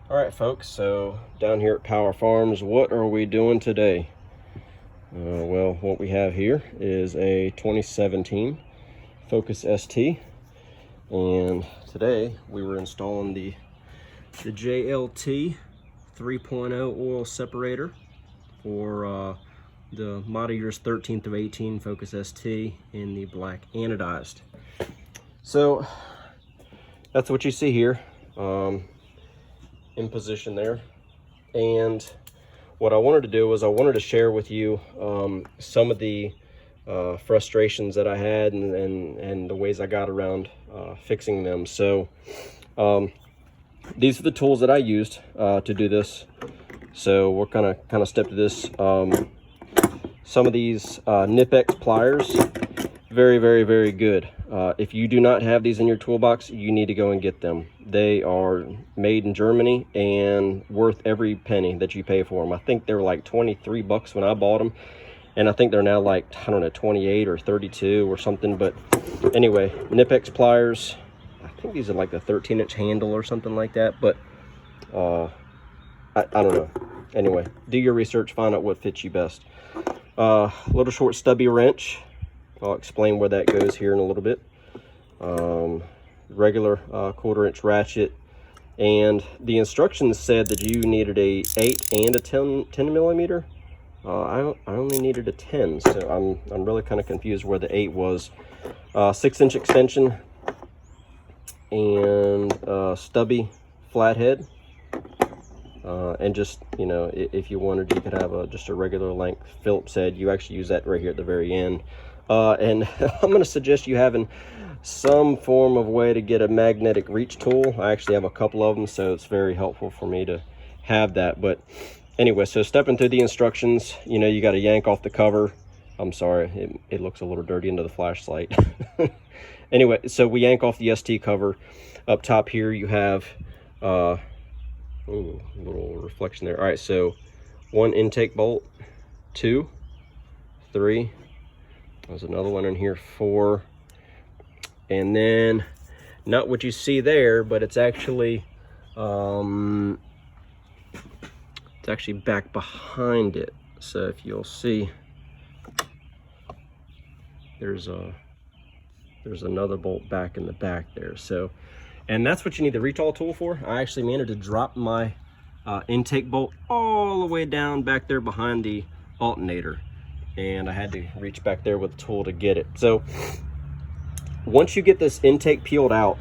All right, folks, so down here at PWR Farms, what are we doing today? Well, what we have here is a 2017 Focus ST, and today we were installing the JLT 3.0 oil separator for the model years 13 through 18 Focus ST in the black anodized. So that's what you see here. In position there, and what I wanted to do was I wanted to share with you some of the frustrations that I had and the ways I got around fixing them. So these are the tools that I used to do this. So we're kind of step to this. Some of these Nip-X pliers, very good. If you do not have these in your toolbox, you need to go and get them. They are made in Germany and worth every penny that you pay for them. I think they were like 23 bucks when I bought them, and I think they're now like, I don't know, 28 or 32 or something. But anyway, Nip-X pliers. I think these are like a 13-inch handle or something like that, but I don't know. Anyway, do your research, find out what fits you best. Little short stubby wrench. I'll explain where that goes here in a little bit. Regular 1/4-inch ratchet, and the instructions said that you needed a 8 and a 10 millimeter. I only needed a 10, so I'm really kind of confused where the 8 was. 6-inch extension and stubby flathead, and just, you know, if you wanted, you could have just a regular length Phillips head. You actually use that right here at the very end. And I'm going to suggest you having some form of way to get a magnetic reach tool. I actually have a couple of them, so it's very helpful for me to have that. But anyway, so stepping through the instructions, you know, you got to yank off the cover. I'm sorry, it looks a little dirty into the flashlight. Anyway, so we yank off the ST cover. Up top here you have a little reflection there. All right, so 1 intake bolt, 2, 3. There's another one in here, 4, and then not what you see there, but it's actually back behind it. So if you'll see, there's another bolt back in the back there. So, and that's what you need the retall tool for. I actually managed to drop my intake bolt all the way down back there behind the alternator, and I had to reach back there with a tool to get it. So once you get this intake peeled out,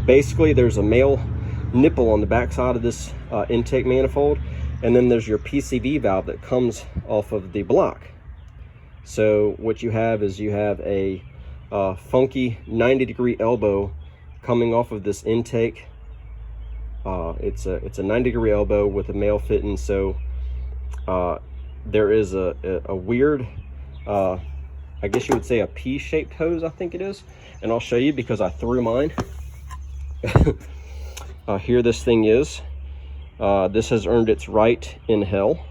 basically there's a male nipple on the back side of this intake manifold, and then there's your PCV valve that comes off of the block. So what you have is you have a funky 90-degree elbow coming off of this intake. It's a 90-degree elbow with a male fitting. So there is a weird, I guess you would say a P-shaped hose, I think it is. And I'll show you because I threw mine. Here this thing is. This has earned its right in hell.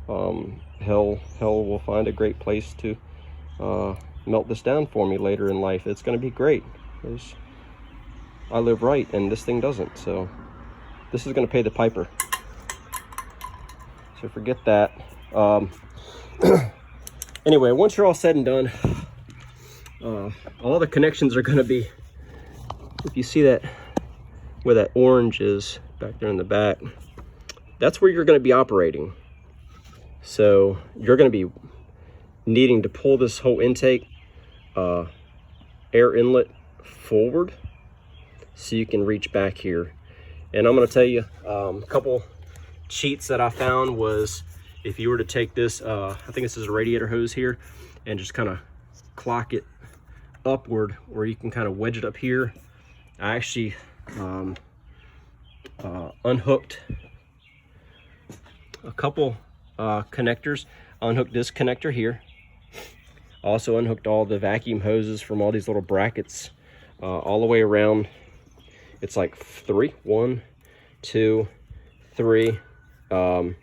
Hell will find a great place to melt this down for me later in life. It's going to be great. I live right and this thing doesn't. So this is going to pay the piper. So forget that. Anyway, once you're all said and done, all the connections are going to be, if you see that where that orange is back there in the back, that's where you're going to be operating. So you're going to be needing to pull this whole intake air inlet forward so you can reach back here. And I'm going to tell you a couple cheats that I found was, if you were to take this, I think this is a radiator hose here, and just kind of clock it upward, or you can kind of wedge it up here. I actually unhooked a couple connectors. I unhooked this connector here. Also unhooked all the vacuum hoses from all these little brackets all the way around. It's like 3, 1, 2, 3. I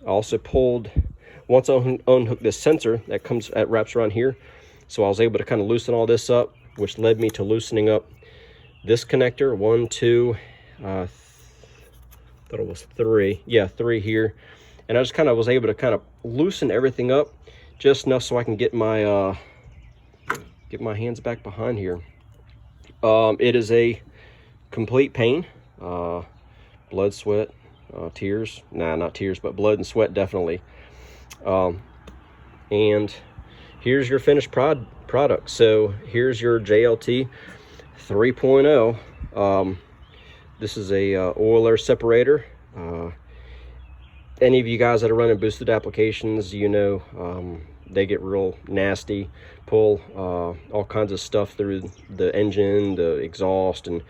also pulled, once I unhooked this sensor that wraps around here, so I was able to kind of loosen all this up, which led me to loosening up this connector, 1, 2, thought it was 3. Yeah, 3 here. And I just kind of was able to kind of loosen everything up just enough so I can get my hands back behind here. It is a complete pain. Blood, sweat, tears. Nah, not tears, but blood and sweat definitely. And here's your finished product. So here's your JLT 3.0. This is a oil separator. Any of you guys that are running boosted applications, you know, they get real nasty, pull all kinds of stuff through the engine, the exhaust, and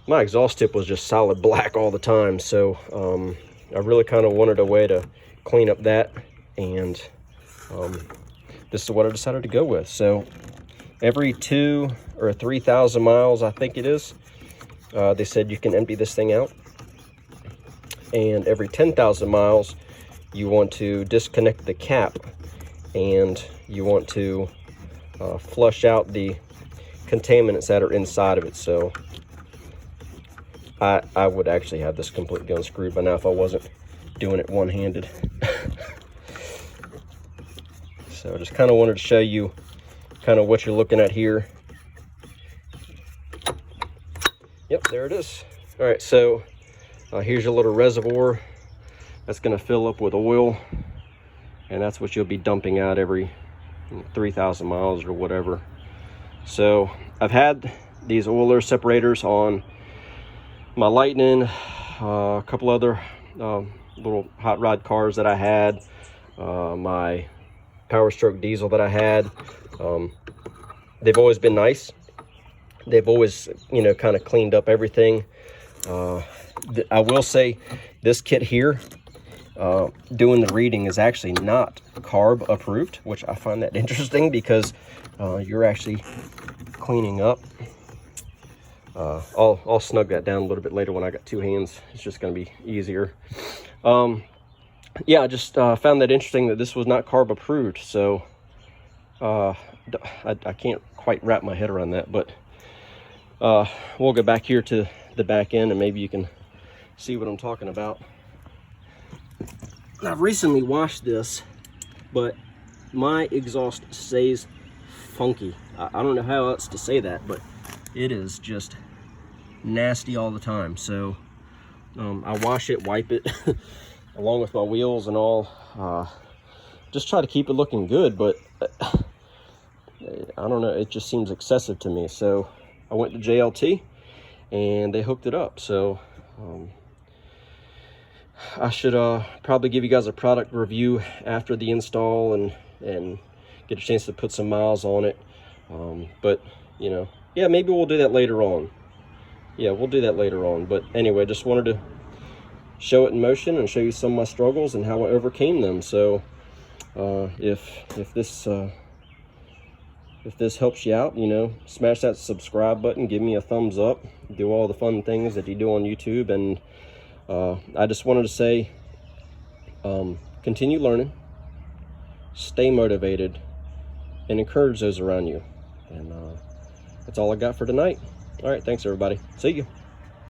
my exhaust tip was just solid black all the time. So I really kind of wanted a way to clean up that, and this is what I decided to go with. So every 2,000 or 3,000 miles, I think it is, they said you can empty this thing out. And every 10,000 miles, you want to disconnect the cap, and you want to flush out the contaminants that are inside of it. So I would actually have this completely unscrewed by now if I wasn't doing it one-handed. So I just kind of wanted to show you kind of what you're looking at here. Yep, there it is. All right, so here's your little reservoir that's going to fill up with oil, and that's what you'll be dumping out every 3,000 miles or whatever. So I've had these oil separators on my Lightning, a couple other little hot rod cars that I had, my Power Stroke diesel that I had. They've always been nice. They've always, you know, kind of cleaned up everything. I will say this kit here, doing the reading, is actually not carb approved, which I find that interesting because you're actually cleaning up. I'll snug that down a little bit later when I got 2 hands. It's just going to be easier. Yeah, I just found that interesting that this was not carb approved. So I can't quite wrap my head around that, but we'll go back here to the back end and maybe you can see what I'm talking about. I've recently washed this, but my exhaust stays funky. I don't know how else to say that, but it is just nasty all the time. So I wash it, wipe it along with my wheels and all, just try to keep it looking good, but I don't know, it just seems excessive to me. So I went to JLT and they hooked it up. So I should probably give you guys a product review after the install and get a chance to put some miles on it. But you know, yeah, maybe we'll do that later on. Yeah, we'll do that later on. But anyway, just wanted to show it in motion and show you some of my struggles and how I overcame them. So if this helps you out, you know, smash that subscribe button, give me a thumbs up, do all the fun things that you do on YouTube. And I just wanted to say, continue learning, stay motivated, and encourage those around you. And that's all I got for tonight. All right, thanks everybody. See you.